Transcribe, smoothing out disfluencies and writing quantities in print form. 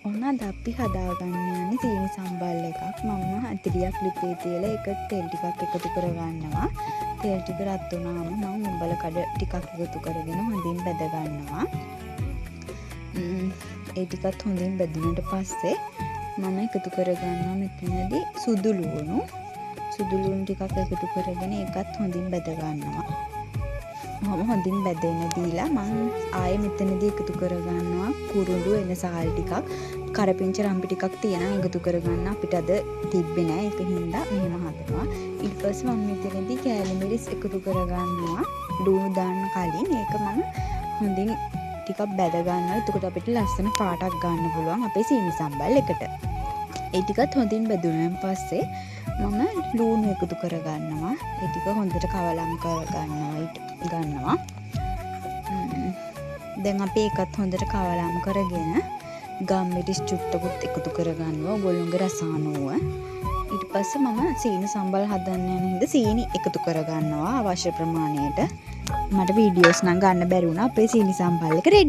ඔන්න අද අපි හදාගන්න යන්නේ සීනි සම්බල් එකක්. මම අතිරියක් ලිපේ තියලා ඒක තෙල් ටිකක් එකතු කරගන්නවා. තෙල් ටික රත් වුණාම මම උඹල කඩ ටිකක් එකතු කරගෙන හොඳින් බැද ගන්නවා. ඒ ටිකත් හොඳින් බැදුනට පස්සේ මම එකතු කරගන්නවා මෙතනදී සුදු ලුණු ටිකක් එකතු කරගෙන ඒකත් හොඳින් බැද ගන්නවා. මම හොඳින් බැදෙන්න දීලා මම ආයේ මෙතනදී එකතු කරගන්නවා කුරුඳු එන සාල් ටිකක්, කරපිංච රම්පි ටිකක් තියෙනවා එකතු කරගන්න. අපිට අද තිබ්බේ නෑ ඒක හින්දා මෙහෙම හදනවා. ඊට පස්සේ මම මෙතනදී කෑලි මිරිස් එකතු කරගන්නවා ලුණු දාන්න කලින්. ඒක මම හොඳින් ටිකක් බැද ගන්නවා. එතකොට අපිට ලස්සන පාටක් ගන්න පුළුවන් අපේ සීනි සම්බල් එකට. ඒ ටිකත් හොඳින් බැදුනන් පස්සේ මම ලුණු එකතු කරගන්නවා. ඒ ටික හොඳට කවලම් කරගන්නවා. දැන් අපි ඒකත් හොඳට කවලම් කරගෙන ගම්මිරිස් චුට්ටකුත් එකතු කරගන්නවා ඔයගොල්ලෝගේ රස අනුව. ඊට පස්සේ මම සීනි සම්බල් හදන්න යන හින්දා සීනි එකතු කරගන්නවා අවශ්‍ය ප්‍රමාණයට. මට වීඩියෝස් නම් ගන්න බැරි වුණා. අපේ සීනි සම්බල් එක රෙඩි.